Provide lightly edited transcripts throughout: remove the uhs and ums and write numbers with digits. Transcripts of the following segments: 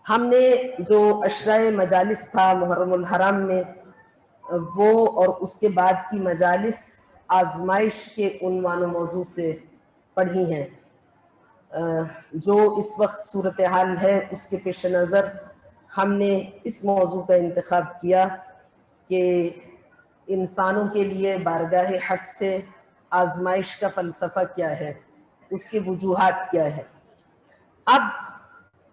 ہم نے جو عشرہ مجالس تھا محرم الحرام میں، وہ اور اس کے بعد کی مجالس آزمائش کے عنوان و موضوع سے پڑھی ہیں۔ جو اس وقت صورتحال ہے اس کے پیش نظر ہم نے اس موضوع کا انتخاب کیا کہ انسانوں کے لیے بارگاہ حق سے آزمائش کا فلسفہ کیا ہے، اس کے وجوہات کیا ہے۔ اب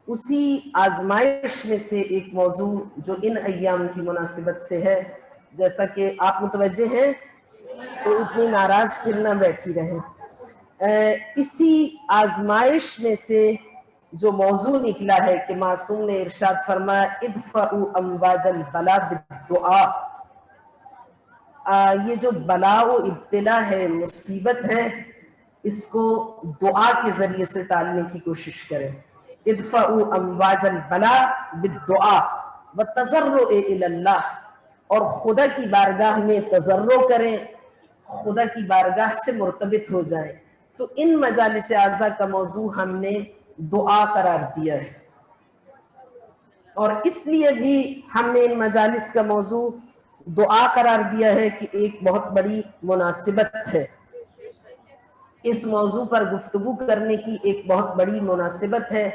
اسی آزمائش میں سے ایک موضوع جو ان ایام کی مناسبت سے ہے، جیسا کہ آپ متوجہ ہیں تو اتنی ناراض پھر نہ بیٹھی رہیں، اسی آزمائش میں سے جو موضوع نکلا ہے کہ معصوم نے ارشاد فرمایا ادفعوا امواج البلا بالدعاء، یہ جو بلا و ابتلا ہے، مصیبت ہے، اس کو دعا کے ذریعے سے ٹالنے کی کوشش کریں۔ ادفعوا امواج البلا بالدعاء والتضرع الی اللہ، اور خدا کی بارگاہ میں تضرع کریں، خدا کی بارگاہ سے مرتبط ہو جائیں۔ تو ان مجالس اعزا کا موضوع ہم نے دعا قرار دیا ہے، اور اس لیے بھی ہم نے ان مجالس کا موضوع دعا قرار دیا ہے کہ ایک بہت بڑی مناسبت ہے، اس موضوع پر گفتگو کرنے کی ایک بہت بڑی مناسبت ہے۔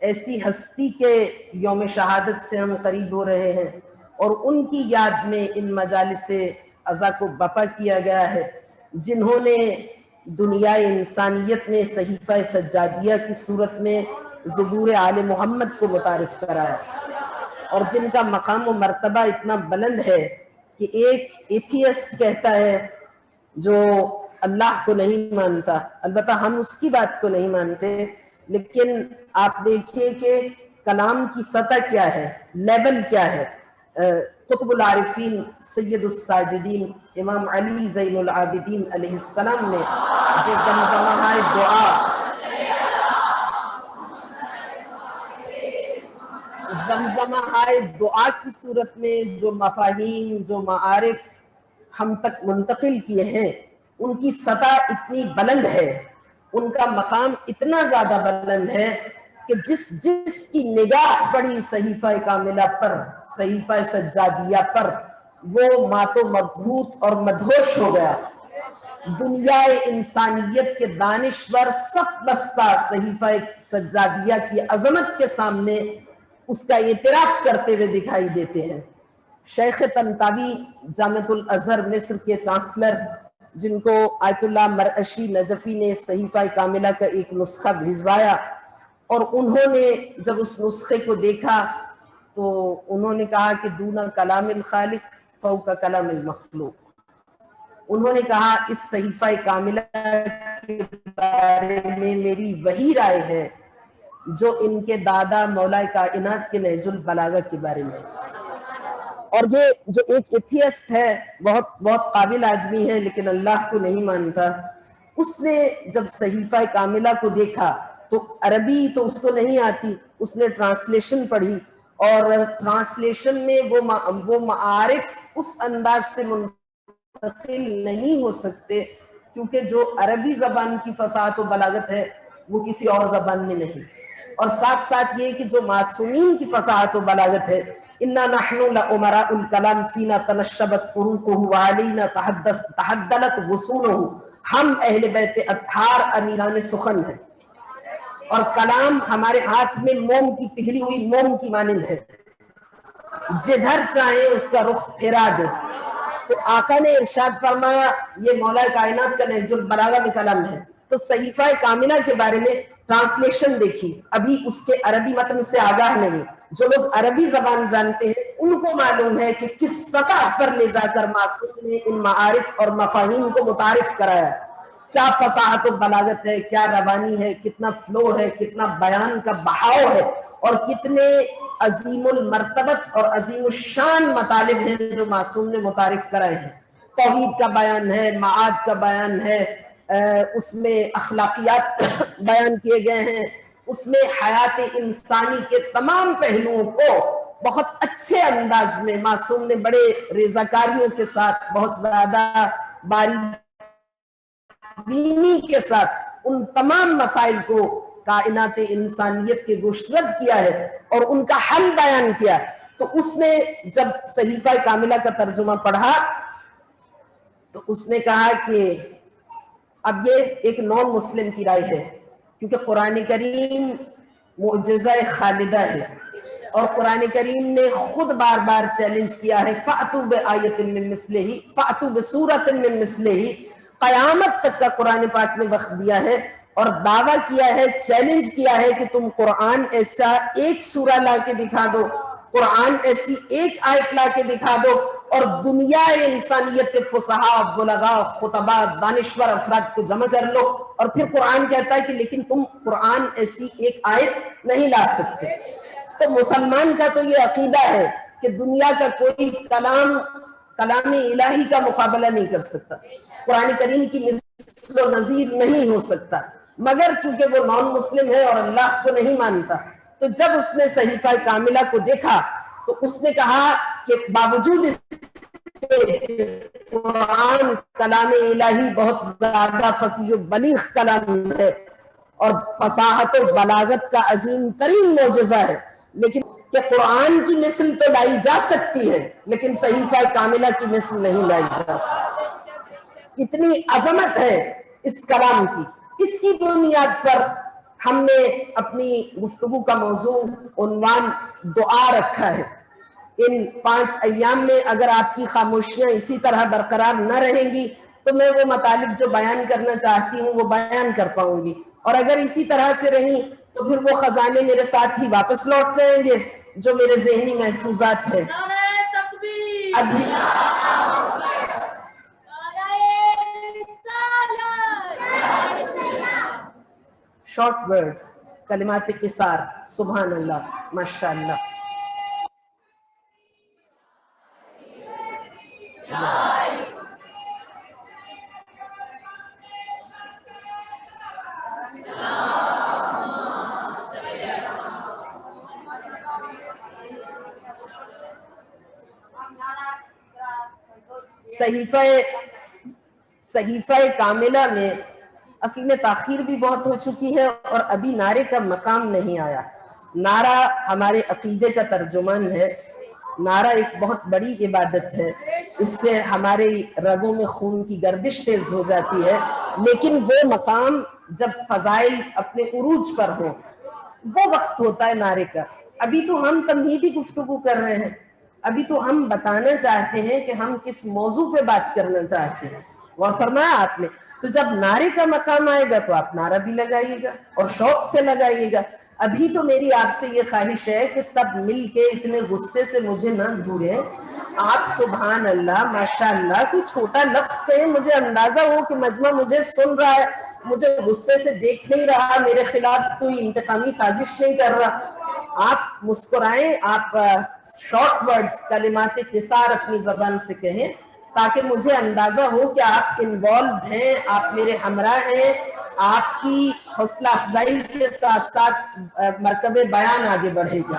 ایسی ہستی کے یوم شہادت سے ہم قریب ہو رہے ہیں، اور ان کی یاد میں ان مجالس اعزا کو بپا کیا گیا ہے، جنہوں نے دنیا انسانیت میں صحیفہ سجادیہ کی صورت میں ظہور آل محمد کو متعارف کرایا، اور جن کا مقام و مرتبہ اتنا بلند ہے کہ ایک ایتھیسٹ کہتا ہے جو اللہ کو نہیں مانتا، البتہ ہم اس کی بات کو نہیں مانتے، لیکن آپ دیکھیے کہ کلام کی سطح کیا ہے، لیول کیا ہے۔ قطب العارفین سید الساجدین امام علی زین العابدین علیہ السلام نے جو زمزمہ دعا دعا کی صورت میں جو مفاہیم، جو معارف ہم تک منتقل کیے ہیں، ان کی سطح اتنی بلند ہے، ان کا مقام اتنا زیادہ بلند ہے کہ جس کی نگاہ پڑی صحیفہ کاملہ پر، صحیفہ سجادیہ پر، وہ مات و مبہوت اور مدہوش ہو گیا۔ دنیا انسانیت کے دانشور صف بستہ صحیفہ سجادیہ کی عظمت کے سامنے اس کا اعتراف کرتے ہوئے دکھائی دیتے ہیں۔ شیخ طنطاوی جامعۃ الازہر مصر کے چانسلر، جن کو آیت اللہ مرعشی نجفی نے صحیفہ کاملہ کا ایک نسخہ بھیجوایا، اور انہوں نے جب اس نسخے کو دیکھا تو انہوں نے کہا کہ دون کلام الخالق فوق کلام المخلوق۔ انہوں نے کہا اس صحیفہ کاملہ کے بارے میں میری وہی رائے ہے جو ان کے دادا مولا کائنات کے نہج البلاغہ کے بارے میں۔ اور یہ جو ایک ایتھیسٹ ہے، بہت قابل آدمی ہے لیکن اللہ کو نہیں مانتا، اس نے جب صحیفہ کاملہ کو دیکھا تو عربی تو اس کو نہیں آتی، اس نے ٹرانسلیشن پڑھی، اور ٹرانسلیشن میں وہ معارف اس انداز سے منتقل نہیں ہو سکتے، کیونکہ جو عربی زبان کی فصاحت و بلاغت ہے وہ کسی اور زبان میں نہیں، اور ساتھ ساتھ یہ کہ جو معصومین کی فصاحت و بلاغت ہے، اِنَّا نَحْنُ لَأُمَرَاءُ الْكَلَامِ فِينَا تَنَشَّبَتْ حُرُوفُهُ وَعَلَيْنَا تَحَدَّلَتْ وُصُولُهُ، ہم اہل بیت اطہار امیران سخن ہیں، اور کلام ہمارے ہاتھ میں موم کی پگھلی ہوئی موم کی مانند ہے، جدھر چاہے اس کا رخ پھیرا دے۔ تو آقا نے ارشاد فرمایا یہ مولا کائنات کا نہج البلاغہ میں کلام ہے۔ تو صحیفہ کاملہ کے بارے میں ٹرانسلیشن دیکھی، ابھی اس کے عربی متن سے آگاہ نہیں، جو لوگ عربی زبان جانتے ہیں ان کو معلوم ہے کہ کس سطح پر لے جا کر معصوم نے ان معارف اور مفاہیم کو متعارف کرایا، کیا فصاحت و بلاغت ہے، کیا روانی ہے، کتنا فلو ہے، کتنا بیان کا بہاؤ ہے، اور کتنے عظیم المرتبت اور عظیم الشان مطالب ہیں جو معصوم نے متعارف کرائے ہیں۔ توحید کا بیان ہے، معاد کا بیان ہے، اس میں اخلاقیات بیان کیے گئے ہیں، اس میں حیات انسانی کے تمام پہلوؤں کو بہت اچھے انداز میں معصوم نے بڑے رضاکاریوں کے ساتھ، بہت زیادہ باریک بینی کے ساتھ ان تمام مسائل کو کائنات انسانیت کے گوشزد کیا ہے اور ان کا حل بیان کیا. تو اس نے جب صحیفہ کاملہ کا ترجمہ پڑھا تو اس نے کہا کہ اب یہ ایک نان مسلم کی رائے ہے، کیونکہ قرآن کریم معجزہ خالدہ ہے اور قرآن کریم نے خود بار بار چیلنج کیا ہے فَأْتُوا بِآیَةٍ مِّن مِّثْلِهِ فَأْتُوا بِسُورَةٍ مِّن مِّثْلِهِ. قیامت تک کا قرآن پاک نے وقت دیا ہے اور دعویٰ کیا ہے، چیلنج کیا ہے کہ تم قرآن ایسا ایک سورہ لا کے دکھا دو، قرآن ایسی ایک آیت لا کے دکھا دو اور دنیا انسانیت کے فصحاء، بلغاء، خطباء، دانشور افراد کو جمع کر لو. اور پھر قرآن کہتا ہے کہ لیکن تم قرآن ایسی ایک آیت نہیں لا سکتے. تو مسلمان کا تو یہ عقیدہ ہے کہ دنیا کا کوئی کلام الہی کا مقابلہ نہیں کر سکتا، قرآن کریم کی مثل و نظیر نہیں ہو سکتا. مگر چونکہ وہ نان مسلم ہے اور اللہ کو نہیں مانتا، تو جب اس نے صحیفہ کاملہ کو دیکھا تو اس نے کہا کہ باوجود اس کے قرآن کلام الہی بہت زیادہ فصیح و بلیغ کلام ہے اور فصاحت و بلاغت کا عظیم ترین معجزہ ہے، لیکن کہ قرآن کی مثل تو لائی جا سکتی ہے لیکن صحیفہ کاملہ کی مثل نہیں لائی جا سکتی. اتنی عظمت ہے اس کلام کی. اس کی بنیاد پر ہم نے اپنی گفتگو کا موضوع عنوان دعا رکھا ہے. ان 5 ایام میں اگر آپ کی خاموشیاں اسی طرح برقرار نہ رہیں گی تو میں وہ مطالب جو بیان کرنا چاہتی ہوں وہ بیان کر پاؤں گی، اور اگر اسی طرح سے رہیں تو پھر وہ خزانے میرے ساتھ ہی واپس لوٹ جائیں گے جو میرے ذہنی محفوظات ہیں. شارٹ ورڈز، کلمات قصار. سبحان اللہ، ماشاءاللہ. صحیفہ کاملہ میں اصل میں تاخیر بھی بہت ہو چکی ہے اور ابھی نعرے کا مقام نہیں آیا. نعرہ ہمارے عقیدے کا ترجمان ہے. نعرہ ایک بہت بڑی عبادت ہے، اس سے ہمارے رگوں میں خون کی گردش تیز ہو جاتی ہے، لیکن وہ مقام جب فضائل اپنے عروج پر ہو وہ وقت ہوتا ہے نعرے کا. ابھی تو ہم تمہیدی گفتگو کر رہے ہیں، ابھی تو ہم بتانا چاہتے ہیں کہ ہم کس موضوع پہ بات کرنا چاہتے ہیں. اور فرمایا آپ نے تو جب نعرے کا مقام آئے گا تو آپ نعرہ بھی لگائیے گا اور شوق سے لگائیے گا. ابھی تو میری آپ سے یہ خواہش ہے کہ سب مل کے اتنے غصے سے مجھے نہ گھوریں. آپ سبحان اللہ ماشاءاللہ کوئی چھوٹا لفظ کہیں، مجھے اندازہ ہو کہ مجمع مجھے سن رہا ہے، مجھے غصے سے دیکھ نہیں رہا، میرے خلاف کوئی انتقامی سازش نہیں کر رہا. آپ مسکرائیں، آپ شارٹ ورڈز، کلمات قصار اپنی زبان سے کہیں تاکہ مجھے اندازہ ہو کہ آپ انوالوڈ ہیں، آپ میرے ہمراہ ہیں، آپ کی حوصلہ افزائی کے ساتھ ساتھ مرکب بیان آگے بڑھے گا.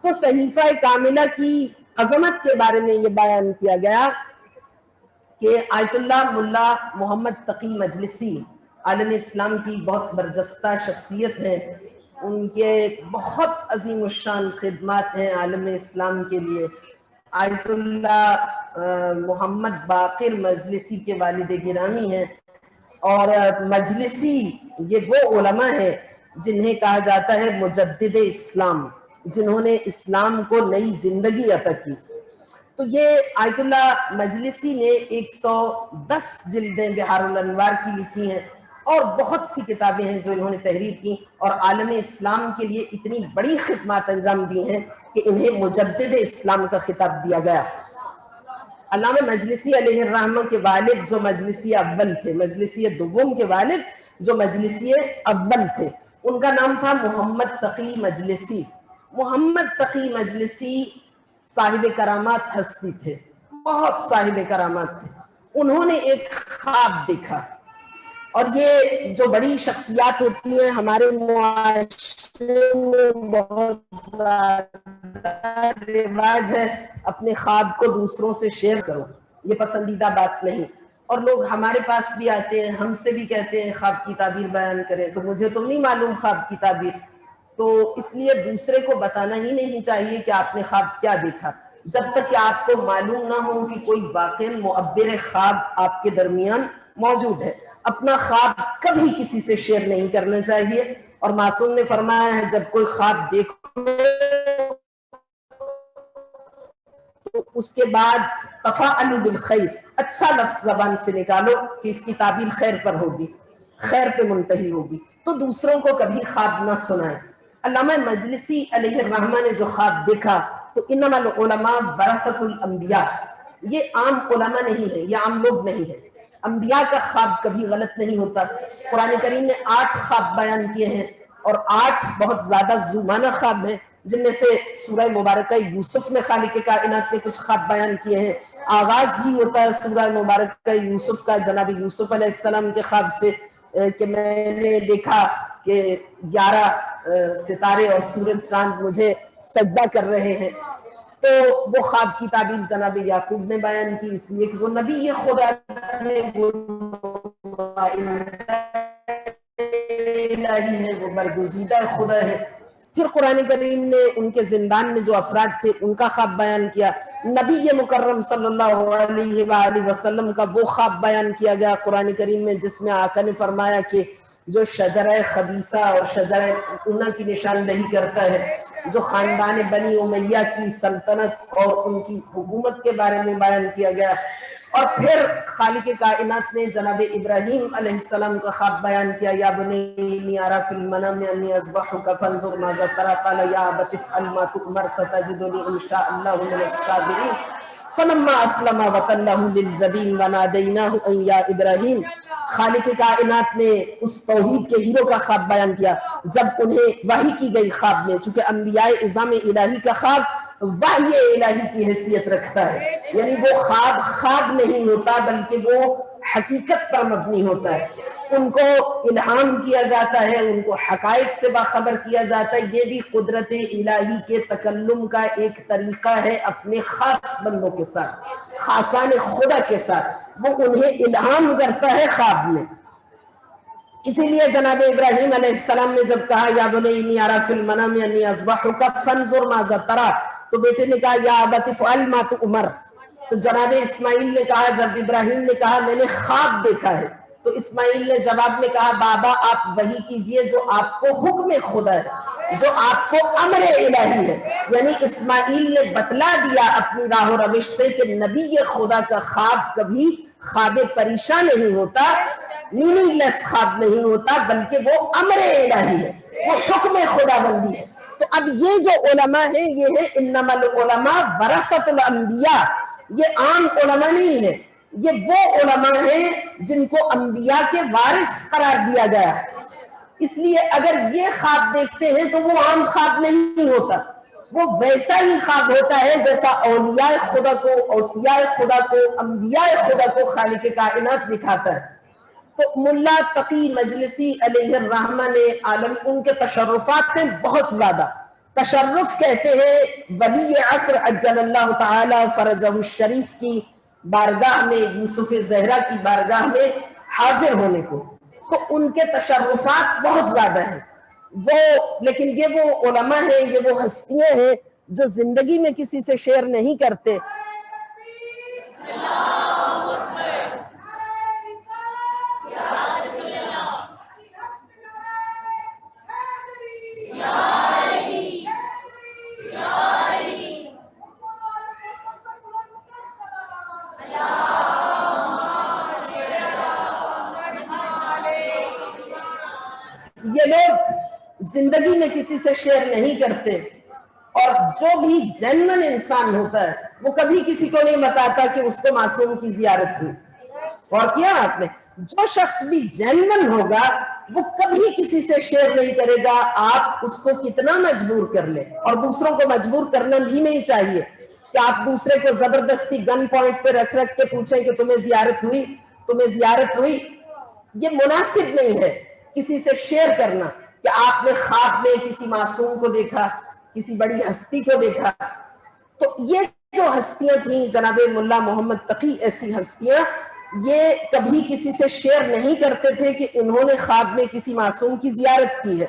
تو صحیفہ کاملہ کی عظمت کے بارے میں یہ بیان کیا گیا کہ آیت اللہ ملا محمد تقی مجلسی عالم اسلام کی بہت برجستہ شخصیت ہے. ان کے بہت عظیم الشان خدمات ہیں عالم اسلام کے لیے. آیت اللہ محمد باقر مجلسی کے والد گرامی ہیں، اور مجلسی یہ وہ علماء ہیں جنہیں کہا جاتا ہے مجدد اسلام، جنہوں نے اسلام کو نئی زندگی عطا کی. تو یہ آیت اللہ مجلسی نے 110 جلدیں بحار الانوار کی لکھی ہیں اور بہت سی کتابیں ہیں جو انہوں نے تحریر کی اور عالم اسلام کے لیے اتنی بڑی خدمات انجام دی ہیں کہ انہیں مجدد اسلام کا خطاب دیا گیا. علامہ مجلسی علیہ الرحمہ کے والد جو مجلسی اول تھے، مجلسی دوم کے والد جو مجلسی اول تھے، ان کا نام تھا محمد تقی مجلسی. محمد تقی مجلسی صاحب کرامات ہستی تھے، بہت صاحب کرامات تھے. انہوں نے ایک خواب دیکھا، اور یہ جو بڑی شخصیات ہوتی ہیں ہمارے معاشرے میں بہت زیادہ رواج ہے اپنے خواب کو دوسروں سے شیئر کرو، یہ پسندیدہ بات نہیں. اور لوگ ہمارے پاس بھی آتے ہیں، ہم سے بھی کہتے ہیں خواب کی تعبیر بیان کریں، تو مجھے تو نہیں معلوم خواب کی تعبیر، تو اس لیے دوسرے کو بتانا ہی نہیں چاہیے کہ آپ نے خواب کیا دیکھا، جب تک کہ آپ کو معلوم نہ ہو کہ کوئی واقعی معبر خواب آپ کے درمیان موجود ہے۔ اپنا خواب کبھی کسی سے شیئر نہیں کرنا چاہیے، اور معصوم نے فرمایا ہے جب کوئی خواب دیکھو تو اس کے بعد تفاءلوا بالخیر، اچھا لفظ زبان سے نکالو کہ اس کی تعبیر خیر پر ہوگی، خیر پہ منتہی ہوگی، تو دوسروں کو کبھی خواب نہ سنائیں۔ علامہ مجلسی علیہ الرحمہ نے جو خواب دیکھا تو انما العلماء ورثۃ الانبیاء، یہ عام علماء نہیں ہے، یہ عام لوگ نہیں ہے، انبیاء کا خواب کبھی غلط نہیں ہوتا۔ قرآن کریم نے 8 خواب بیان کیے ہیں، اور 8 بہت زیادہ زمانہ خواب ہیں، جن میں سے سورہ مبارکہ یوسف میں خالق کائنات نے کچھ خواب بیان کیے ہیں۔ آغاز ہی ہوتا ہے سورہ مبارکہ یوسف کا جناب یوسف علیہ السلام کے خواب سے کہ میں نے دیکھا کہ 11 ستارے اور سورج چاند مجھے سجدہ کر رہے ہیں، تو وہ خواب کی تعبیر جناب یعقوب نے بیان کی، اس لیے کہ وہ نبی خدا ہے، وہ الہی ہے، وہ برگزیدہ خدا ہے۔ پھر قرآن کریم نے ان کے زندان میں جو افراد تھے ان کا خواب بیان کیا، نبی مکرم صلی اللہ علیہ وآلہ وسلم کا وہ خواب بیان کیا گیا قرآن کریم میں، جس میں آقا نے فرمایا کہ جو شجرہ خبیثہ اور شجرہ اونا کی نشاندہی کرتا ہے، جو خاندان بنی امیہ کی سلطنت اور ان کی حکومت کے بارے میں بیان کیا گیا۔ اور پھر خالق کائنات نے جناب ابراہیم علیہ السلام کا خواب بیان کیا، یا بنی انی اری فی المنام انی اذبحک فانظر ماذا تری قال یا ابت افعل ما تؤمر ستجدنی ان شاء اللہ من الصابرین فلما اسلم وتلہ للجبین ونادیناہ ان یا ابراہیم۔ خالق کائنات نے اس توحید کے ہیرو کا خواب بیان کیا جب انہیں وحی کی گئی خواب میں، چونکہ انبیاء اعظام الہی کا خواب وحی الہی کی حیثیت رکھتا ہے، یعنی وہ خواب نہیں ہوتا بلکہ وہ حقیقت پر مبنی ہوتا ہے، ان کو الہام کیا جاتا ہے، ان کو حقائق سے باخبر کیا جاتا ہے۔ یہ بھی قدرت الہی کے تکلم کا ایک طریقہ ہے اپنے خاص بندوں کے ساتھ، خاصان خدا کے ساتھ، وہ انہیں الہام کرتا ہے خواب میں۔ اسی لیے جناب ابراہیم علیہ السلام نے جب کہا یا بنی انی اری فی المنام انی اذبحک فانظر ماذا تری، تو بیٹے نے کہا یا ابت افعل ما تؤمر، تو جناب اسماعیل نے کہا، جب ابراہیم نے کہا میں نے خواب دیکھا ہے، تو اسماعیل نے جواب میں کہا بابا آپ وحی کیجئے جو آپ کو حکم خدا ہے، جو آپ کو امر الہی ہے، یعنی اسماعیل نے بتلا دیا اپنی راہ و روش سے کہ نبی خدا کا خواب کبھی خواب پریشان نہیں ہوتا، میننگ لیس خواب نہیں ہوتا، بلکہ وہ امر الہی ہے، وہ حکم خدا بندی ہے۔ تو اب یہ جو علماء ہیں یہ ہے انما العلماء ورثۃ الانبیاء، یہ عام علماء نہیں ہے، یہ وہ علماء ہیں جن کو انبیاء کے وارث قرار دیا گیا ہے۔ اس لیے اگر یہ خواب دیکھتے ہیں تو وہ عام خواب نہیں ہوتا، وہ ویسا ہی خواب ہوتا ہے جیسا اولیاء خدا کو، اوصیاء خدا کو، انبیاء خدا کو خالق کائنات دکھاتا ہے۔ تو ملا تقی مجلسی علیہ الرحمہ نے عالم، ان کے تشرفات ہیں بہت زیادہ، تشرف کہتے ہیں ولی عصر عجل اللہ تعالی فرجہ الشریف کی بارگاہ میں، یوسف زہرہ کی بارگاہ میں حاضر ہونے کو، تو ان کے تشرفات بہت زیادہ ہیں وہ، لیکن یہ وہ علماء ہیں، یہ وہ ہستیاں ہیں جو زندگی میں کسی سے شیئر نہیں کرتے۔ یہ لوگ زندگی میں کسی سے شیئر نہیں کرتے، اور جو بھی جینون انسان ہوتا ہے وہ کبھی کسی کو نہیں بتاتا کہ اس کو معصوم کی زیارت ہوئی۔ اور کیا آپ نے، جو شخص بھی جینون ہوگا وہ کبھی کسی سے شیئر نہیں کرے گا، آپ اس کو کتنا مجبور کر لیں، اور دوسروں کو مجبور کرنا بھی نہیں چاہیے کہ آپ دوسرے کو زبردستی گن پوائنٹ پہ رکھ کے پوچھیں کہ تمہیں زیارت ہوئی، تمہیں زیارت ہوئی، یہ مناسب نہیں ہے کسی سے شیئر کرنا کہ آپ نے خواب میں کسی معصوم کو دیکھا، کسی بڑی ہستی کو دیکھا۔ تو یہ جو ہستیاں تھیں جناب ملا محمد تقی، ایسی ہستیاں یہ کبھی کسی سے شیئر نہیں کرتے تھے کہ انہوں نے خواب میں کسی معصوم کی زیارت کی ہے.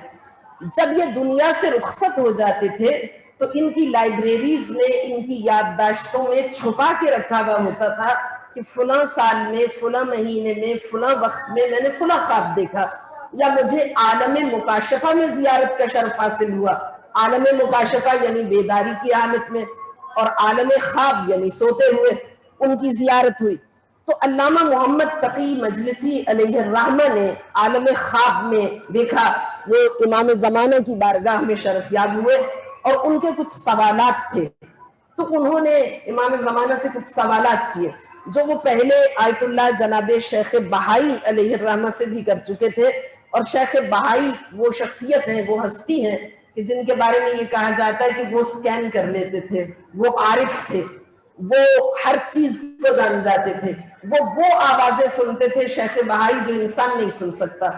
جب یہ دنیا سے رخصت ہو جاتے تھے تو ان کی لائبریریز میں ان کی یادداشتوں میں چھپا کے رکھا ہوا ہوتا تھا کہ فلاں سال میں فلاں مہینے میں فلاں وقت میں میں نے فلاں خواب دیکھا، یا مجھے عالم مکاشفہ میں زیارت کا شرف حاصل ہوا. عالم مکاشفہ یعنی بیداری کی حالت میں، اور عالم خواب یعنی سوتے ہوئے ان کی زیارت ہوئی. تو علامہ محمد تقی مجلسی علیہ الرحمہ نے عالم خواب میں دیکھا. وہ امام زمانہ کی بارگاہ میں شرف یاب ہوئے اور ان کے کچھ سوالات تھے، تو انہوں نے امام زمانہ سے کچھ سوالات کیے جو وہ پہلے آیت اللہ جناب شیخ بہائی علیہ الرحمہ سے بھی کر چکے تھے. اور شیخ بہائی وہ شخصیت ہیں، وہ ہستی ہیں کہ جن کے بارے میں یہ کہا جاتا ہے کہ وہ سکین کر لیتے تھے، وہ عارف تھے، وہ ہر چیز کو جان جاتے تھے. وہ آوازیں سنتے تھے شیخ بہائی جو انسان نہیں سن سکتا.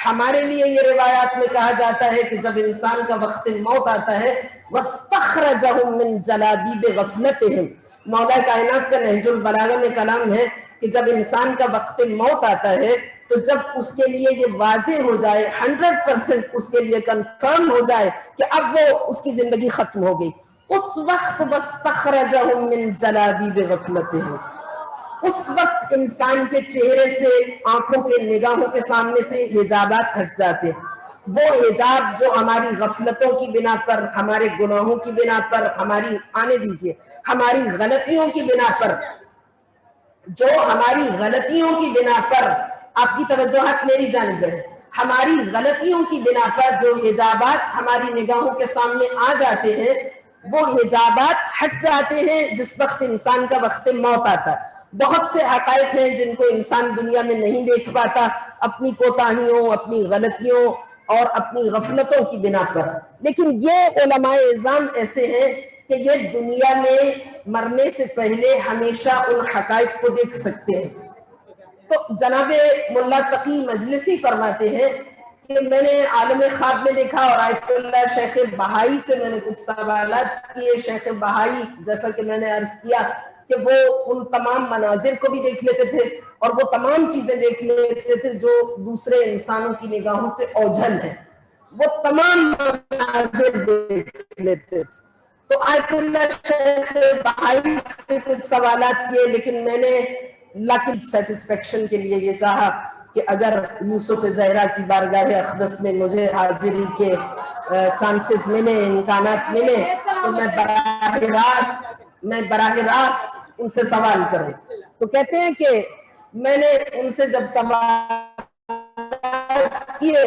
ہمارے لیے یہ روایات میں کہا جاتا ہے کہ جب انسان کا وقت موت آتا ہے وَاسْتَخْرَجَهُمْ مِنْ جَلَابِيبِ غَفْلَتِهِمْ، مولا کائنات کا نہج البلاغہ میں کلام ہے کہ جب انسان کا وقت موت آتا ہے تو جب اس کے لیے یہ واضح ہو جائے، 100% اس کے لیے کنفرم ہو جائے کہ اب وہ اس کی زندگی ختم ہو گئی، اس وقت وَاسْتَخْرَجَهُمْ مِنْ جَلَابِيبِ غَفْلَتِهِمْ، اس وقت انسان کے چہرے سے، آنکھوں کے، نگاہوں کے سامنے سے حجابات ہٹ جاتے ہیں. وہ حجاب جو ہماری غفلتوں کی بنا پر، ہمارے گناہوں کی بنا پر، ہماری غلطیوں کی بنا پر، جو ہماری غلطیوں کی بنا پر، آپ کی توجہات میری جانب ہے، ہماری غلطیوں کی بنا پر جو حجابات ہماری نگاہوں کے سامنے آ جاتے ہیں وہ حجابات ہٹ جاتے ہیں جس وقت انسان کا وقت موت آتا ہے. بہت سے حقائق ہیں جن کو انسان دنیا میں نہیں دیکھ پاتا اپنی کوتاہیوں، اپنی غلطیوں اور اپنی غفلتوں کی بنا پر، لیکن یہ علماء اعظام ایسے ہیں کہ یہ دنیا میں مرنے سے پہلے ہمیشہ ان حقائق کو دیکھ سکتے ہیں. تو جناب ملا تقی مجلسی فرماتے ہیں کہ میں نے عالم خواب میں دیکھا اور آیت اللہ شیخ بہائی سے میں نے کچھ سوالات کیے. شیخ بہائی جیسا کہ میں نے عرض کیا کہ وہ ان تمام مناظر کو بھی دیکھ لیتے تھے اور وہ تمام چیزیں دیکھ لیتے تھے جو دوسرے انسانوں کی نگاہوں سے اوجھل ہیں، وہ تمام مناظر دیکھ لیتے تھے. تو آیت اللہ شیخ بہائی سے کچھ سوالات کیے، لیکن میں نے لاکل سیٹسفیکشن کے لیے یہ چاہا کہ اگر یوسف زہرا کی بارگاہ اقدس میں مجھے حاضری کے چانسز ملے، امکانات ملے، تو میں براہ راست ان سے سوال کروں. تو کہتے ہیں کہ میں نے ان سے جب سوال کیے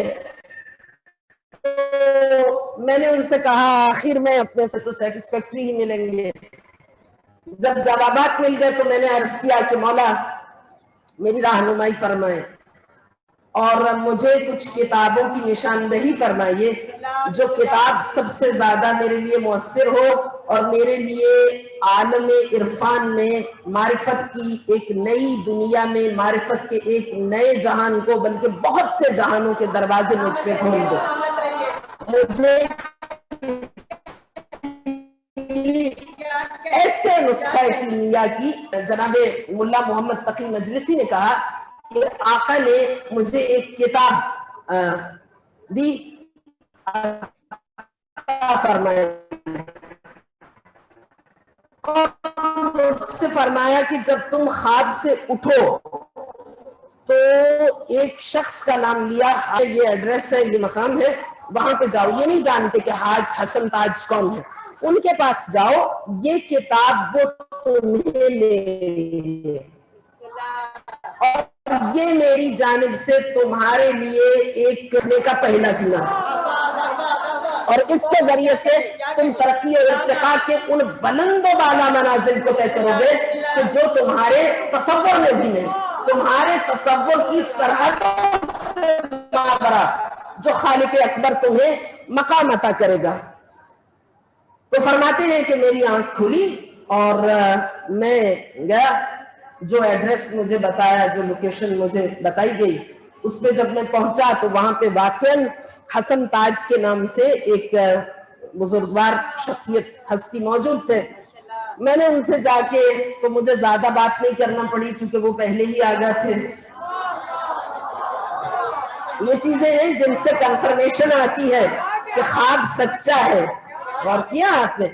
تو میں نے ان سے کہا آخر میں اپنے سے تو سیٹسفیکٹری ہی ملیں گے. جب جوابات مل گئے تو میں نے عرض کیا کہ مولا میری رہنمائی فرمائیں اور مجھے کچھ کتابوں کی نشاندہی فرمائیے جو کتاب سب سے زیادہ میرے لیے مؤثر ہو اور میرے لیے عالم عرفان میں معرفت کی ایک نئی دنیا میں، معرفت کے ایک نئے جہان کو، بلکہ بہت سے جہانوں کے دروازے مجھ پہ کھول دو. مجھے ایسے نسخہ کیمیا کی. جناب ملا محمد تقی مجلسی نے کہا کہ آقا نے مجھے ایک کتاب دی، فرمایا اور مجھ سے فرمایا کہ جب تم خواب سے اٹھو تو ایک شخص کا نام لیا، یہ ایڈریس ہے، یہ مقام ہے، وہاں پہ جاؤ. یہ نہیں جانتے کہ حاج حسن تاج کون ہے، ان کے پاس جاؤ، یہ کتاب وہ تمہیں لے اور یہ میری جانب سے تمہارے لیے ایک کہنے کا پہلا سینہ، اور اس کے ذریعے سے تم ترقی اور ارتقاء کے ان بلند و بالا منازل کو طے کرو گے کہ جو تمہارے تصور میں بھی نہیں، تمہارے تصور کی سرحدوں سے مابرا جو خالق اکبر تمہیں مقام عطا کرے گا. تو فرماتے ہیں کہ میری آنکھ کھلی اور میں گیا. جو ایڈریس مجھے بتایا، جو لوکیشن مجھے بتائی گئی، اس پہ جب میں پہنچا تو وہاں پہ واقعاً حسن تاج کے نام سے ایک بزرگوار شخصیت ہستی موجود تھے. میں نے ان سے جا کے تو مجھے زیادہ بات نہیں کرنا پڑی چونکہ وہ پہلے ہی آگاہ تھے. یہ چیزیں ہیں جن سے کنفرمیشن آتی ہے کہ خواب سچا ہے. غور کیا آپ نے؟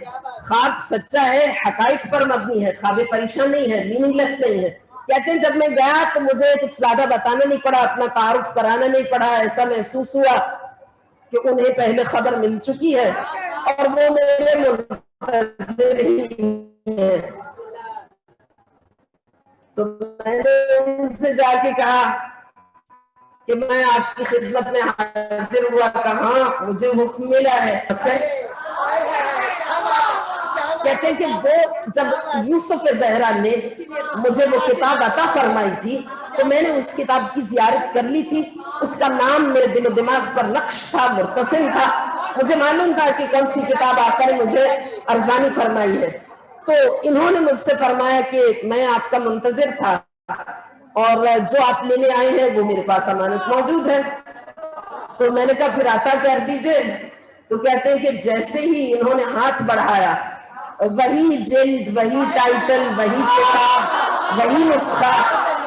خواب سچا ہے، حقائق پر مبنی ہے، خواب پریشان نہیں ہے، میننگ لیس نہیں ہے. کہتے ہیں جب میں گیا تو مجھے کچھ زیادہ بتانا نہیں پڑا، اپنا تعارف کرانا نہیں پڑا. ایسا محسوس ہوا کہ انہیں پہلے خبر مل چکی ہے اور وہ میرے منتظر ہی ہیں. تو میں نے ان سے جا کے کہا کہ میں آپ کی خدمت میں حاضر ہوا. کہاں؟ مجھے حکم ملا ہے. کہتے ہیں کہ وہ جب یوسف زہرا نے مجھے وہ کتاب عطا فرمائی تھی تو میں نے اس کتاب کی زیارت کر لی تھی. اس کا نام میرے دل و دماغ پر نقش تھا، مرتسم تھا. مجھے معلوم تھا کہ کون سی کتاب آقا نے مجھے ارزانی فرمائی ہے. تو انہوں نے مجھ سے فرمایا کہ میں آپ کا منتظر تھا اور جو آپ لینے آئے ہیں وہ میرے پاس امانت موجود ہے. تو میں نے کہا پھر عطا کر دیجئے. تو کہتے ہیں کہ جیسے ہی انہوں نے ہاتھ بڑھایا وہی جلد، وہی ٹائٹل، وہی کتاب، وہی نسخہ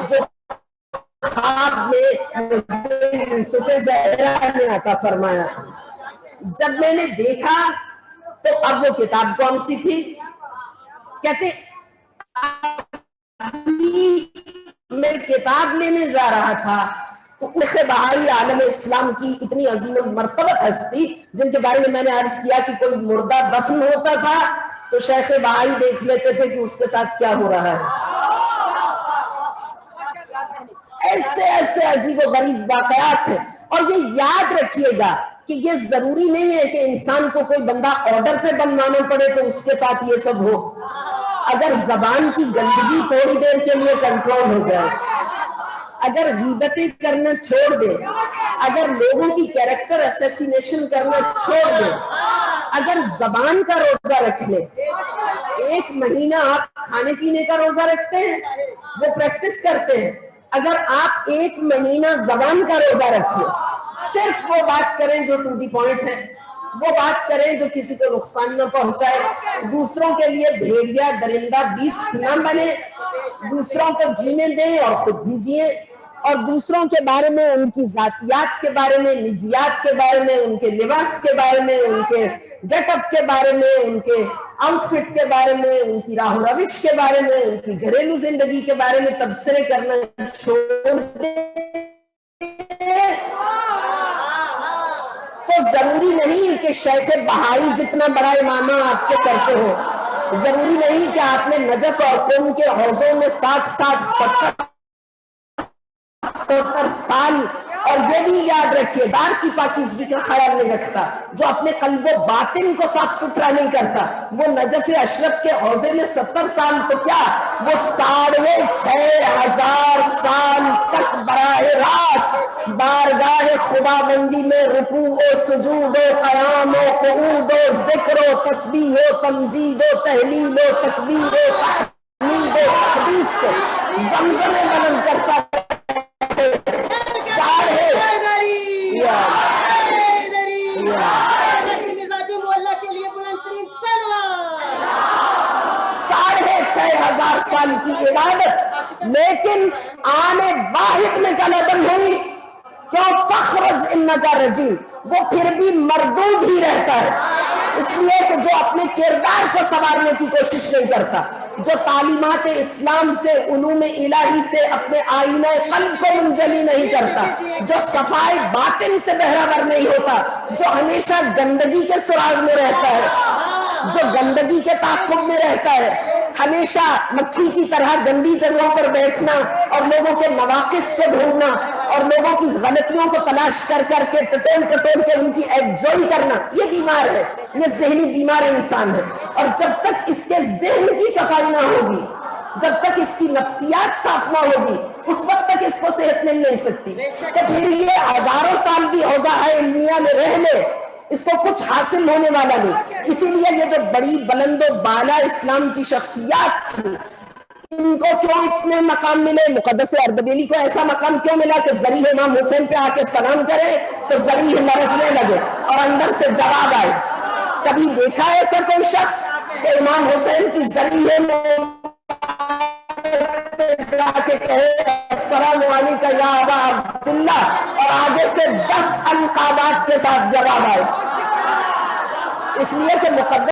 جو خواب میں مجھے یوسف زہرا نے عطا فرمایا. جب میں نے دیکھا تو اب وہ کتاب کون سی تھی؟ کہتے میں کتاب لینے جا رہا تھا تو شیخ بہائی عالم اسلام کی اتنی عظیم المرتبت ہستی جن کے بارے میں میں نے عرض کیا کہ کوئی مردہ دفن ہوتا تھا تو شیخ بہائی دیکھ لیتے تھے کہ اس کے ساتھ کیا ہو رہا ہے. ایسے ایسے عجیب و غریب واقعات ہیں. اور یہ یاد رکھیے گا کہ یہ ضروری نہیں ہے کہ انسان کو کوئی بندہ آرڈر پہ بنوانا پڑے تو اس کے ساتھ یہ سب ہو. اگر زبان کی گندگی تھوڑی دیر کے لیے کنٹرول ہو جائے، اگر غیبتیں کرنا چھوڑ دے، اگر لوگوں کی کیریکٹر اسیسینیشن کرنا چھوڑ دے، اگر زبان کا روزہ رکھ لے. 1 مہینہ آپ کھانے پینے کا روزہ رکھتے ہیں، وہ پریکٹس کرتے ہیں. اگر آپ 1 مہینہ زبان کا روزہ رکھیں، صرف وہ بات کریں جو ٹو دی پوائنٹ ہے، وہ بات کریں جو کسی کو نقصان نہ پہنچائے، دوسروں کے لیے بھیڑیا درندہ بیست نہ بنے، دوسروں کو جینے دیں اور خود بھی جیے، اور دوسروں کے بارے میں، ان کی ذاتیات کے بارے میں، نجیات کے بارے میں، ان کے لباس کے بارے میں، ان کے گیٹ اپ کے بارے میں، ان کے آؤٹ فٹ کے بارے میں، ان کی راہ و روش کے بارے میں، ان کی گھریلو زندگی کے بارے میں تبصرے کرنا چھوڑ دیں. تو ضروری نہیں کہ شیخ بہائی جتنا بڑا امامہ آپ کے سر پہ ہو، ضروری نہیں کہ آپ نے نجف اور قم کے حوضوں میں 60 70 سال. اور یہ بھی یاد رکھیے دار کی پاکیزگی کا خیال نہیں رکھتا، جو اپنے قلب و باطن کو صاف ستھرا نہیں کرتا، وہ نجف اشرف کے حوضے میں 70 سال تو کیا، وہ 6500 سال تک براہ راست بارگاہ خداوندی میں رکوع و سجود و قیام و قعود و ذکر و تسبیح و تمجید و تہلیل و تکبیر و تحمید و تقدیس کے زمزمے بلند کرتا ہے. سال کی عبادت، لیکن آنے واحد میں کلدم ہوئی کیوں فخرج انکا رجیم، وہ پھر بھی مردود ہی رہتا ہے. اس لیے کہ جو اپنے کردار کو سنوارنے کی کوشش نہیں کرتا، جو تعلیمات اسلام سے، علوم الہی سے اپنے آئینہ قلب کو منجلی نہیں کرتا، جو صفائی باطن سے بہرہ نہیں ہوتا، جو ہمیشہ گندگی کے سراغ میں رہتا ہے، جو گندگی کے تعاقب میں رہتا ہے، ہمیشہ مکھی کی طرح گندی جگہوں پر بیٹھنا اور لوگوں کے نواقص کو ڈھونڈنا اور لوگوں کی غلطیوں کو تلاش کر کر کے ٹٹول کے ان کی ایڈجوئی کرنا، یہ بیمار ہے، یہ ذہنی بیمار انسان ہے. اور جب تک اس کے ذہن کی صفائی نہ ہوگی، جب تک اس کی نفسیات صاف نہ ہوگی، اس وقت تک اس کو صحت مل نہیں سکتی. تو پھر یہ ہزاروں سال بھی حوزہ علمیہ میں رہ لے، اس کو کچھ حاصل ہونے والا نہیں. اسی لیے یہ جو بڑی بلند و بالا اسلام کی شخصیات تھی، ان کو کیوں اتنے مقام ملے؟ مقدس اردبیلی کو ایسا مقام کیوں ملا کہ ذریح امام حسین پہ آ کے سلام کرے تو ذریح لرزنے لگے اور اندر سے جواب آئے؟ کبھی دیکھا ایسا کوئی شخص؟ کہ امام حسین کی ذریعے میں جا کے کہے السلام علیکم یا ابا عبداللہ، اور آگے سے 10 القابات کے ساتھ جواب آئے، اس لیے کہ مقدس